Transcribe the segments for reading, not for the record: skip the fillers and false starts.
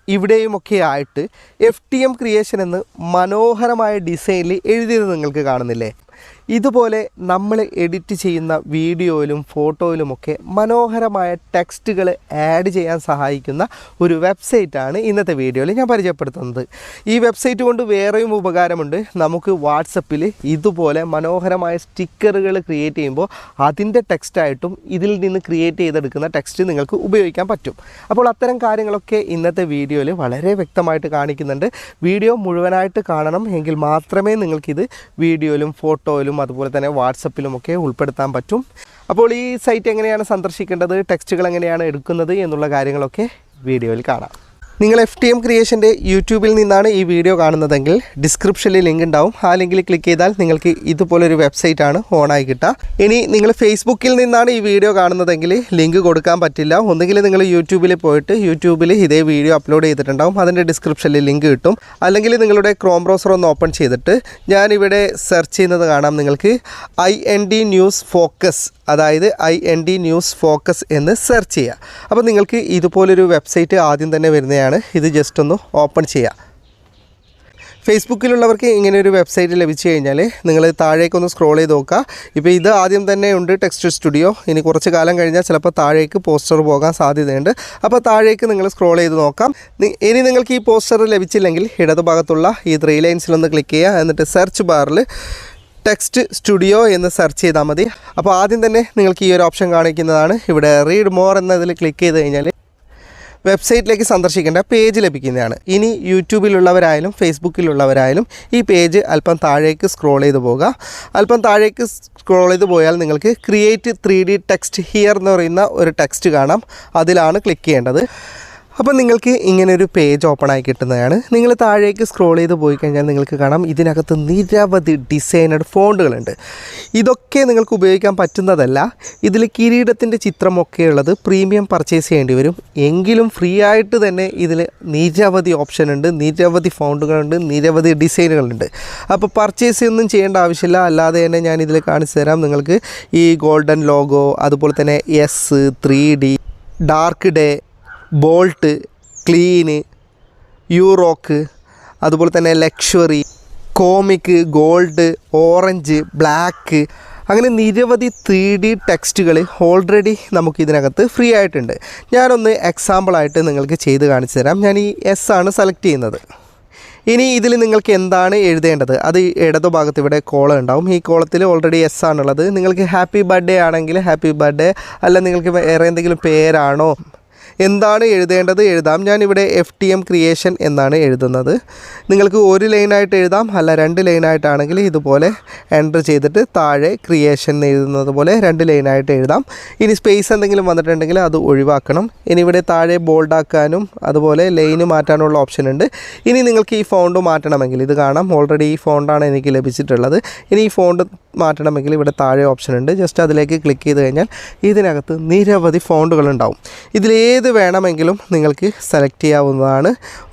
ഇവിടെയുമൊക്കെ ആയിട്ട് FTM creation എന്ന് മനോഹരമായ ഡിസൈനിൽ എഴുതിയത് നിങ്ങൾക്ക് കാണുന്നില്ലേ? ഇതുപോലെ നമ്മൾ എഡിറ്റ് ചെയ്യുന്ന വീഡിയോയിലും ഫോട്ടോയിലുമൊക്കെ മനോഹരമായ ടെക്സ്റ്റുകൾ ആഡ് ചെയ്യാൻ സഹായിക്കുന്ന ഒരു വെബ്സൈറ്റാണ് ഇന്നത്തെ വീഡിയോയിൽ ഞാൻ പരിചയപ്പെടുത്തുന്നത്. ഈ വെബ്സൈറ്റ് കൊണ്ട് വേറെയും ഉപകാരമുണ്ട്. നമുക്ക് വാട്സപ്പിൽ ഇതുപോലെ മനോഹരമായ സ്റ്റിക്കറുകൾ ക്രിയേറ്റ് ചെയ്യുമ്പോൾ അതിൻ്റെ ടെക്സ്റ്റായിട്ടും ഇതിൽ നിന്ന് ക്രിയേറ്റ് ചെയ്തെടുക്കുന്ന ടെക്സ്റ്റ് നിങ്ങൾക്ക് ഉപയോഗിക്കാൻ പറ്റും. അപ്പോൾ അത്തരം കാര്യങ്ങളൊക്കെ ഇന്നത്തെ വീഡിയോയിൽ വളരെ വ്യക്തമായിട്ട് കാണിക്കുന്നുണ്ട്. വീഡിയോ മുഴുവനായിട്ട് കാണണം എങ്കിൽ മാത്രമേ നിങ്ങൾക്കിത് വീഡിയോയിലും ഫോട്ടോയിലും അതുപോലെ തന്നെ വാട്സപ്പിലുമൊക്കെ ഉൾപ്പെടുത്താൻ പറ്റും. അപ്പോൾ ഈ സൈറ്റ് എങ്ങനെയാണ് സന്ദർശിക്കേണ്ടത്, ടെക്സ്റ്റുകൾ എങ്ങനെയാണ് എടുക്കുന്നത് എന്നുള്ള കാര്യങ്ങളൊക്കെ വീഡിയോയിൽ കാണാം. നിങ്ങൾ FTM ക്രിയേഷൻ്റെ യൂട്യൂബിൽ നിന്നാണ് ഈ വീഡിയോ കാണുന്നതെങ്കിൽ ഡിസ്ക്രിപ്ഷനിൽ ലിങ്ക് ഉണ്ടാവും. ആ ലിങ്കിൽ ക്ലിക്ക് ചെയ്താൽ നിങ്ങൾക്ക് ഇതുപോലൊരു വെബ്സൈറ്റാണ് ഓണായി കിട്ടുക. ഇനി നിങ്ങൾ ഫേസ്ബുക്കിൽ നിന്നാണ് ഈ വീഡിയോ കാണുന്നതെങ്കിൽ ലിങ്ക് കൊടുക്കാൻ പറ്റില്ല. ഒന്നുകിൽ നിങ്ങൾ യൂട്യൂബിൽ പോയിട്ട് യൂട്യൂബിൽ ഇതേ വീഡിയോ അപ്ലോഡ് ചെയ്തിട്ടുണ്ടാവും, അതിൻ്റെ ഡിസ്ക്രിപ്ഷനിൽ ലിങ്ക് കിട്ടും. അല്ലെങ്കിൽ നിങ്ങളുടെ ക്രോം ബ്രൗസർ ഒന്ന് ഓപ്പൺ ചെയ്തിട്ട് ഞാനിവിടെ സെർച്ച് ചെയ്യുന്നത് കാണാം നിങ്ങൾക്ക് IND ന്യൂസ് ഫോക്കസ്, അതായത് IND ന്യൂസ് ഫോക്കസ് എന്ന് സെർച്ച് ചെയ്യുക. അപ്പോൾ നിങ്ങൾക്ക് ഇതുപോലൊരു വെബ്സൈറ്റ് ആദ്യം തന്നെ വരുന്നതാണ്. ഇത് ജസ്റ്റ് ഒന്ന് ഓപ്പൺ ചെയ്യുക. ഫേസ്ബുക്കിലുള്ളവർക്ക് ഇങ്ങനെയൊരു വെബ്സൈറ്റ് ലഭിച്ചു കഴിഞ്ഞാൽ നിങ്ങൾ താഴേക്കൊന്ന് സ്ക്രോൾ ചെയ്ത് നോക്കുക. ഇപ്പോൾ ഇത് ആദ്യം തന്നെ ഉണ്ട് ടെക്സ്റ്റ് സ്റ്റുഡിയോ. ഇനി കുറച്ച് കാലം കഴിഞ്ഞാൽ ചിലപ്പോൾ താഴേക്ക് പോസ്റ്റർ പോകാൻ സാധ്യതയുണ്ട്. അപ്പോൾ താഴേക്ക് നിങ്ങൾ സ്ക്രോൾ ചെയ്ത് നോക്കാം. ഇനി നിങ്ങൾക്ക് ഈ പോസ്റ്റർ ലഭിച്ചില്ലെങ്കിൽ ഇടതുഭാഗത്തുള്ള ഈ 3 ലൈൻസിലൊന്ന് ക്ലിക്ക് ചെയ്യുക. എന്നിട്ട് സെർച്ച് ബാറിൽ ടെക്സ്റ്റ് സ്റ്റുഡിയോ എന്ന് സെർച്ച് ചെയ്താൽ മതി. അപ്പോൾ ആദ്യം തന്നെ നിങ്ങൾക്ക് ഈ ഒരു ഓപ്ഷൻ കാണിക്കുന്നതാണ്. ഇവിടെ റീഡ് മോർ എന്നതിൽ ക്ലിക്ക് ചെയ്ത് കഴിഞ്ഞാൽ വെബ്സൈറ്റിലേക്ക് സന്ദർശിക്കേണ്ട പേജ് ലഭിക്കുന്നതാണ്. ഇനി യൂട്യൂബിലുള്ളവരായാലും ഫേസ്ബുക്കിലുള്ളവരായാലും ഈ പേജ് അല്പം താഴേക്ക് സ്ക്രോൾ ചെയ്ത് പോകുക. അല്പം താഴേക്ക് സ്ക്രോൾ ചെയ്ത് പോയാൽ നിങ്ങൾക്ക് ക്രിയേറ്റ് 3D ടെക്സ്റ്റ് ഹിയർ എന്ന് പറയുന്ന ഒരു ടെക്സ്റ്റ് കാണാം. അതിലാണ് ക്ലിക്ക് ചെയ്യേണ്ടത്. അപ്പോൾ നിങ്ങൾക്ക് ഇങ്ങനൊരു പേജ് ഓപ്പൺ ആയി കിട്ടുന്നതാണ്. നിങ്ങൾ താഴേക്ക് സ്ക്രോൾ ചെയ്ത് പോയി കഴിഞ്ഞാൽ നിങ്ങൾക്ക് കാണാം ഇതിനകത്ത് നിരവധി ഡിസൈനഡ് ഫോണ്ടുകളുണ്ട്. ഇതൊക്കെ നിങ്ങൾക്ക് ഉപയോഗിക്കാൻ പറ്റുന്നതല്ല. ഇതിൽ കിരീടത്തിൻ്റെ ചിത്രമൊക്കെ ഉള്ളത് പ്രീമിയം പർച്ചേസ് ചെയ്യേണ്ടി വരും. എങ്കിലും ഫ്രീ ആയിട്ട് തന്നെ ഇതിൽ നിരവധി ഓപ്ഷൻ ഉണ്ട്, നിരവധി ഫോണ്ടുകളുണ്ട്, നിരവധി ഡിസൈനുകളുണ്ട്. അപ്പോൾ പർച്ചേസ് ഒന്നും ചെയ്യേണ്ട ആവശ്യമില്ല. അല്ലാതെ തന്നെ ഞാൻ ഇതിൽ കാണിച്ചു തരാം. നിങ്ങൾക്ക് ഈ ഗോൾഡൻ ലോഗോ, അതുപോലെ തന്നെ S3D, dark day, bolt, clean, Eurock, അതുപോലെ തന്നെ luxury, comic, gold, orange, black, അങ്ങനെ നിരവധി 3D ടെക്സ്റ്റുകൾ ഓൾറെഡി നമുക്കിതിനകത്ത് ഫ്രീ ആയിട്ടുണ്ട്. ഞാനൊന്ന് എക്സാമ്പിളായിട്ട് നിങ്ങൾക്ക് ചെയ്ത് കാണിച്ചു തരാം. ഞാൻ ഈ S ആണ് സെലക്ട് ചെയ്യുന്നത്. ഇനി ഇതിൽ നിങ്ങൾക്ക് എന്താണ് എഴുതേണ്ടത്, അത് ഇടതുഭാഗത്ത് ഇവിടെ കോളം ഉണ്ടാവും. ഈ കോളത്തിൽ ഓൾറെഡി S ആണുള്ളത്. നിങ്ങൾക്ക് ഹാപ്പി ബർത്ത്ഡേ ആണെങ്കിൽ ഹാപ്പി ബർത്ത്ഡേ, അല്ല നിങ്ങൾക്ക് വേറെ എന്തെങ്കിലും പേരാണോ, എന്താണ് എഴുതേണ്ടത് എഴുതാം. ഞാനിവിടെ FTM ക്രിയേഷൻ എന്നാണ് എഴുതുന്നത്. നിങ്ങൾക്ക് ഒരു ലൈനായിട്ട് എഴുതാം, അല്ല 2 ലൈനായിട്ടാണെങ്കിൽ ഇതുപോലെ എൻ്റർ ചെയ്തിട്ട് താഴെ ക്രിയേഷൻ എഴുതുന്നത് പോലെ 2 ലൈനായിട്ട് എഴുതാം. ഇനി സ്പേസ് എന്തെങ്കിലും വന്നിട്ടുണ്ടെങ്കിൽ അത് ഒഴിവാക്കണം. ഇനി ഇവിടെ താഴെ ബോൾഡാക്കാനും അതുപോലെ ലൈന് മാറ്റാനുള്ള ഓപ്ഷൻ ഉണ്ട്. ഇനി നിങ്ങൾക്ക് ഈ ഫോണ്ട് മാറ്റണമെങ്കിൽ ഇത് കാണാം, ഓൾറെഡി ഈ ഫോണ്ടാണ് എനിക്ക് ലഭിച്ചിട്ടുള്ളത്. ഇനി ഈ ഫോണ്ട് മാറ്റണമെങ്കിൽ ഇവിടെ താഴെ ഓപ്ഷൻ ഉണ്ട്. ജസ്റ്റ് അതിലേക്ക് ക്ലിക്ക് ചെയ്ത് കഴിഞ്ഞാൽ ഇതിനകത്ത് നിരവധി ഫോണ്ടുകളുണ്ടാവും. ഇതിലേത് വേണമെങ്കിലും നിങ്ങൾക്ക് സെലക്ട് ചെയ്യാവുന്നതാണ്.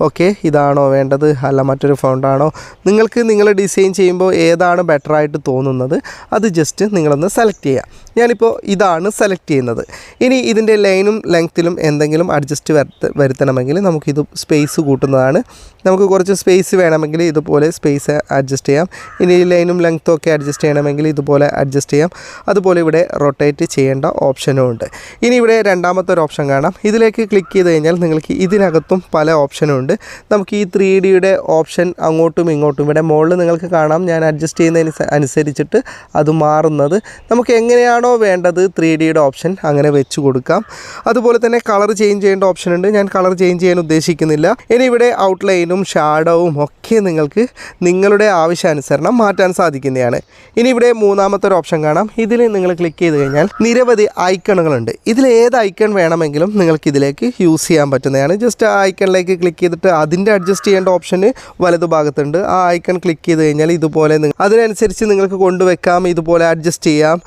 ഓക്കെ, ഇതാണോ വേണ്ടത്, അല്ല മറ്റൊരു ഫോണ്ടാണോ, നിങ്ങൾക്ക് നിങ്ങൾ ഡിസൈൻ ചെയ്യുമ്പോൾ ഏതാണ് ബെറ്ററായിട്ട് തോന്നുന്നത് അത് ജസ്റ്റ് നിങ്ങളൊന്ന് സെലക്ട് ചെയ്യുക. ഞാനിപ്പോൾ ഇതാണ് സെലക്ട് ചെയ്യുന്നത്. ഇനി ഇതിൻ്റെ ലൈനും ലെങ്ത്തിലും എന്തെങ്കിലും അഡ്ജസ്റ്റ് വരുത്തണമെങ്കിൽ നമുക്കിത് സ്പേസ് കൂട്ടുന്നതാണ്. നമുക്ക് കുറച്ച് സ്പേസ് വേണമെങ്കിൽ ഇതുപോലെ സ്പേസ് അഡ്ജസ്റ്റ് ചെയ്യാം. ഇനി ലൈനും ലെങ്ത്തും ഒക്കെ അഡ്ജസ്റ്റ് ചെയ്യണമെങ്കിൽ ഇതുപോലെ അഡ്ജസ്റ്റ് ചെയ്യാം. അതുപോലെ ഇവിടെ റൊട്ടേറ്റ് ചെയ്യേണ്ട ഓപ്ഷനും ഉണ്ട്. ഇനി ഇവിടെ രണ്ടാമത്തെ ഒരു ഓപ്ഷൻ കാണാം. ഇതിലേക്ക് ക്ലിക്ക് ചെയ്ത് കഴിഞ്ഞാൽ നിങ്ങൾക്ക് ഇതിനകത്തും പല ഓപ്ഷനും ഉണ്ട്. നമുക്ക് ഈ 3Dയുടെ ഓപ്ഷൻ അങ്ങോട്ടും ഇങ്ങോട്ടും ഇവിടെ മുകളിൽ നിങ്ങൾക്ക് കാണാം. ഞാൻ അഡ്ജസ്റ്റ് ചെയ്യുന്നതിന് അനുസരിച്ചിട്ട് അത് മാറുന്നത്. നമുക്ക് എങ്ങനെയാണോ വേണ്ടത് 3Dയുടെ ഓപ്ഷൻ അങ്ങനെ വെച്ച് കൊടുക്കാം. അതുപോലെ തന്നെ കളർ ചേഞ്ച് ചെയ്യേണ്ട ഓപ്ഷൻ ഉണ്ട്. ഞാൻ കളർ ചേഞ്ച് ചെയ്യാൻ ഉദ്ദേശിക്കുന്നില്ല. ഇനി ഇവിടെ ഔട്ട്ലൈനും ഷാഡോവും ഒക്കെ നിങ്ങൾക്ക് നിങ്ങളുടെ ആവശ്യാനുസരണം മാറ്റാൻ സാധിക്കുന്നതാണ്. ഇനി ഇവിടെ മൂന്നാമത്തെ ഒരു ഓപ്ഷൻ കാണാം. ഇതിൽ നിങ്ങൾ ക്ലിക്ക് ചെയ്ത് കഴിഞ്ഞാൽ നിരവധി ഐക്കണുകളുണ്ട്. ഇതിൽ ഏത് ഐക്കൺ വേണമെങ്കിലും നിങ്ങൾക്ക് ഇതിലേക്ക് യൂസ് ചെയ്യാൻ പറ്റുന്നതാണ്. ജസ്റ്റ് ആ ഐക്കണിലേക്ക് ക്ലിക്ക് ചെയ്തിട്ട് അതിൻ്റെ അഡ്ജസ്റ്റ് ചെയ്യേണ്ട ഓപ്ഷന് വലതുഭാഗത്തുണ്ട്. ആ ഐക്കൺ ക്ലിക്ക് ചെയ്ത് കഴിഞ്ഞാൽ ഇതുപോലെ അതിനനുസരിച്ച് നിങ്ങൾക്ക് കൊണ്ടുവെക്കാം, ഇതുപോലെ അഡ്ജസ്റ്റ് ചെയ്യാം.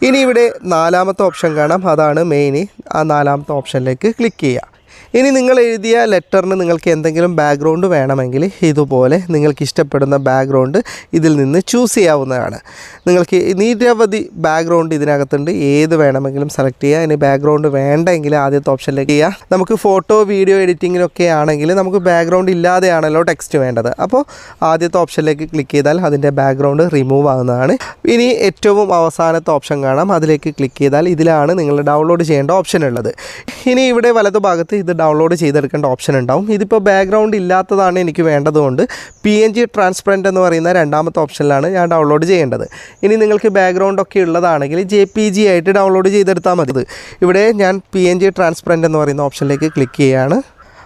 ഇനി ഇവിടെ നാലാമത്തെ ഓപ്ഷൻ കാണാം, അതാണ് മെയിൻ. ആ നാലാമത്തെ ഓപ്ഷനിലേക്ക് ക്ലിക്ക് ചെയ്യുക. ഇനി നിങ്ങൾ എഴുതിയ ലെറ്ററിന് നിങ്ങൾക്ക് എന്തെങ്കിലും ബാക്ക്ഗ്രൗണ്ട് വേണമെങ്കിൽ ഇതുപോലെ നിങ്ങൾക്ക് ഇഷ്ടപ്പെടുന്ന ബാക്ക്ഗ്രൗണ്ട് ഇതിൽ നിന്ന് ചൂസ് ചെയ്യാവുന്നതാണ്. നിങ്ങൾക്ക് നിരവധി ബാക്ക്ഗ്രൗണ്ട് ഇതിനകത്തുണ്ട്, ഏത് വേണമെങ്കിലും സെലക്ട് ചെയ്യുക. ഇനി ബാക്ക്ഗ്രൗണ്ട് വേണ്ടെങ്കിൽ ആദ്യത്തെ ഓപ്ഷനിലേക്ക് ചെയ്യുക. നമുക്ക് ഫോട്ടോ വീഡിയോ എഡിറ്റിങ്ങിനൊക്കെ ആണെങ്കിൽ നമുക്ക് ബാക്ക്ഗ്രൗണ്ട് ഇല്ലാതെയാണല്ലോ ടെക്സ്റ്റ് വേണ്ടത്. അപ്പോൾ ആദ്യത്തെ ഓപ്ഷനിലേക്ക് ക്ലിക്ക് ചെയ്താൽ അതിൻ്റെ ബാക്ക്ഗ്രൗണ്ട് റിമൂവ് ആകുന്നതാണ്. ഇനി ഏറ്റവും അവസാനത്തെ ഓപ്ഷൻ കാണാം, അതിലേക്ക് ക്ലിക്ക് ചെയ്താൽ ഇതിലാണ് നിങ്ങൾ ഡൗൺലോഡ് ചെയ്യേണ്ട ഓപ്ഷൻ ഉള്ളത്. ഇനി ഇവിടെ വലതുഭാഗത്ത് ഇത് ഡൗൺലോഡ് ചെയ്തെടുക്കേണ്ട ഓപ്ഷൻ ഉണ്ടാവും. ഇതിപ്പോൾ ബാക്ക്ഗ്രൗണ്ട് ഇല്ലാത്തതാണ് എനിക്ക് വേണ്ടതുകൊണ്ട് PNG ട്രാൻസ്പെറൻറ്റ് എന്ന് പറയുന്ന രണ്ടാമത്തെ ഓപ്ഷനിലാണ് ഞാൻ ഡൗൺലോഡ് ചെയ്യേണ്ടത്. ഇനി നിങ്ങൾക്ക് ബാക്ക്ഗ്രൗണ്ട് ഒക്കെ ഉള്ളതാണെങ്കിൽ JPG ആയിട്ട് ഡൗൺലോഡ് ചെയ്തെടുത്താൽ മതി. ഇവിടെ ഞാൻ PNG ട്രാൻസ്പെറൻറ്റ് എന്ന് പറയുന്ന ഓപ്ഷനിലേക്ക് ക്ലിക്ക് ചെയ്യുകയാണ്.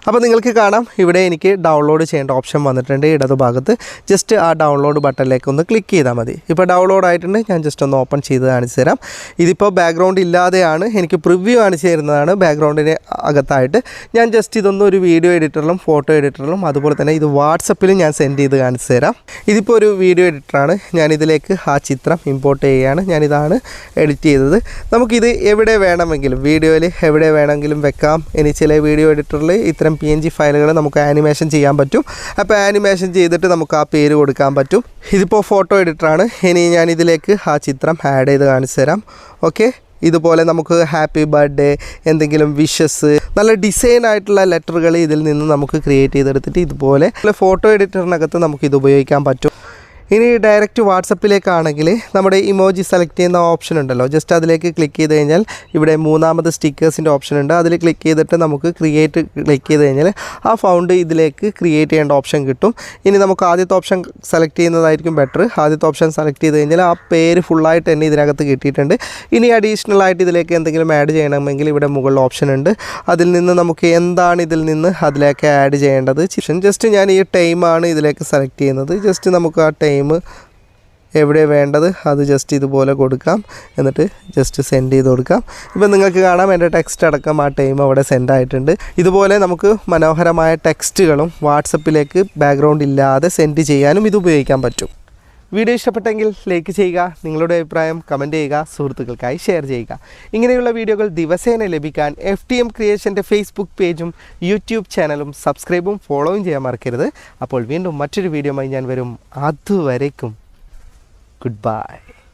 അപ്പോൾ നിങ്ങൾക്ക് കാണാം ഇവിടെ എനിക്ക് ഡൗൺലോഡ് ചെയ്യേണ്ട ഓപ്ഷൻ വന്നിട്ടുണ്ട് ഇടതുഭാഗത്ത്. ജസ്റ്റ് ആ ഡൗൺലോഡ് ബട്ടണിലേക്ക് ഒന്ന് ക്ലിക്ക് ചെയ്താൽ മതി. ഇപ്പോൾ ഡൗൺലോഡ് ആയിട്ടുണ്ട്. ഞാൻ ജസ്റ്റ് ഒന്ന് ഓപ്പൺ ചെയ്ത് കാണിച്ചു തരാം. ഇതിപ്പോൾ ബാക്ക്ഗ്രൗണ്ട് ഇല്ലാതെയാണ്, എനിക്ക് പ്രിവ്യൂ കാണിച്ചു തരുന്നതാണ് ബാക്ക്ഗ്രൗണ്ടിന് അകത്തായിട്ട്. ഞാൻ ജസ്റ്റ് ഇതൊന്നും ഒരു വീഡിയോ എഡിറ്ററിലും ഫോട്ടോ എഡിറ്ററിലും അതുപോലെ തന്നെ ഇത് വാട്സപ്പിലും ഞാൻ സെൻഡ് ചെയ്ത് കാണിച്ചു തരാം. ഇതിപ്പോൾ ഒരു വീഡിയോ എഡിറ്ററാണ്. ഞാനിതിലേക്ക് ആ ചിത്രം ഇമ്പോർട്ട് ചെയ്യുകയാണ്. ഞാനിതാണ് എഡിറ്റ് ചെയ്തത്. നമുക്കിത് എവിടെ വേണമെങ്കിലും വീഡിയോയിൽ എവിടെ വേണമെങ്കിലും വെക്കാം. ഇനി ചില വീഡിയോ എഡിറ്ററിൽ ഇത്തരം PNG ഫയലുകൾ നമുക്ക് ആനിമേഷൻ ചെയ്യാൻ പറ്റും. അപ്പോൾ ആനിമേഷൻ ചെയ്തിട്ട് നമുക്ക് ആ പേര് കൊടുക്കാൻ പറ്റും. ഇതിപ്പോൾ ഫോട്ടോ എഡിറ്ററാണ്. ഇനി ഞാൻ ഇതിലേക്ക് ആ ചിത്രം ആഡ് ചെയ്ത് കാണിച്ചു തരാം. ഓക്കെ, ഇതുപോലെ നമുക്ക് ഹാപ്പി ബർത്ത്ഡേ, എന്തെങ്കിലും വിഷസ്, നല്ല ഡിസൈൻ ആയിട്ടുള്ള ലെറ്ററുകൾ ഇതിൽ നിന്ന് നമുക്ക് ക്രിയേറ്റ് ചെയ്തെടുത്തിട്ട് ഇതുപോലെ ഫോട്ടോ എഡിറ്ററിനകത്ത് നമുക്കിത് ഉപയോഗിക്കാൻ പറ്റും. ഇനി ഡയറക്റ്റ് വാട്സപ്പിലേക്കാണെങ്കിൽ നമ്മുടെ ഇമോജി സെലക്ട് ചെയ്യുന്ന ഓപ്ഷൻ ഉണ്ടല്ലോ, ജസ്റ്റ് അതിലേക്ക് ക്ലിക്ക് ചെയ്ത് കഴിഞ്ഞാൽ ഇവിടെ മൂന്നാമത് സ്റ്റിക്കേഴ്സിൻ്റെ ഓപ്ഷൻ ഉണ്ട്. അതിൽ ക്ലിക്ക് ചെയ്തിട്ട് നമുക്ക് ക്രിയേറ്റ് ക്ലിക്ക് ചെയ്ത് കഴിഞ്ഞാൽ ആ ഫൗണ്ട് ഇതിലേക്ക് ക്രിയേറ്റ് ചെയ്യേണ്ട ഓപ്ഷൻ കിട്ടും. ഇനി നമുക്ക് ആദ്യത്തെ ഓപ്ഷൻ സെലക്ട് ചെയ്യുന്നതായിരിക്കും ബെറ്റർ. ആദ്യത്തെ ഓപ്ഷൻ സെലക്ട് ചെയ്ത് കഴിഞ്ഞാൽ ആ പേര് ഫുള്ളായിട്ട് തന്നെ ഇതിനകത്ത് കിട്ടിയിട്ടുണ്ട്. ഇനി അഡീഷണൽ ആയിട്ട് ഇതിലേക്ക് എന്തെങ്കിലും ആഡ് ചെയ്യണമെങ്കിൽ ഇവിടെ മുകളിൽ ഓപ്ഷൻ ഉണ്ട്. അതിൽ നിന്ന് നമുക്ക് എന്താണ് ഇതിൽ നിന്ന് അതിലേക്ക് ആഡ് ചെയ്യേണ്ടത്. ജസ്റ്റ് ഞാൻ ഈ ടൈമാണ് ഇതിലേക്ക് സെലക്ട് ചെയ്യുന്നത്. ജസ്റ്റ് നമുക്ക് ആ ടൈം എവിടെ വേണ്ടത് അത് ജസ്റ്റ് ഇതുപോലെ കൊടുക്കാം. എന്നിട്ട് ജസ്റ്റ് സെൻഡ് ചെയ്ത് കൊടുക്കാം. ഇപ്പം നിങ്ങൾക്ക് കാണാം എൻ്റെ ടെക്സ്റ്റ് അടക്കം ആ ടൈം അവിടെ സെൻഡ് ആയിട്ടുണ്ട്. ഇതുപോലെ നമുക്ക് മനോഹരമായ ടെക്സ്റ്റുകളും വാട്സപ്പിലേക്ക് ബാക്ക്ഗ്രൗണ്ട് ഇല്ലാതെ സെൻഡ് ചെയ്യാനും ഇത് ഉപയോഗിക്കാൻ പറ്റും. വീഡിയോ ഇഷ്ടപ്പെട്ടെങ്കിൽ ലൈക്ക് ചെയ്യുക, നിങ്ങളുടെ അഭിപ്രായം കമൻറ്റ് ചെയ്യുക, സുഹൃത്തുക്കൾക്കായി ഷെയർ ചെയ്യുക. ഇങ്ങനെയുള്ള വീഡിയോകൾ ദിവസേന ലഭിക്കാൻ FTM ക്രിയേഷൻ്റെ ഫേസ്ബുക്ക് പേജും യൂട്യൂബ് ചാനലും സബ്സ്ക്രൈബും ഫോളോയും ചെയ്യാൻ മറക്കരുത്. അപ്പോൾ വീണ്ടും മറ്റൊരു വീഡിയോയുമായി ഞാൻ വരും. അതുവരേക്കും ഗുഡ് ബൈ.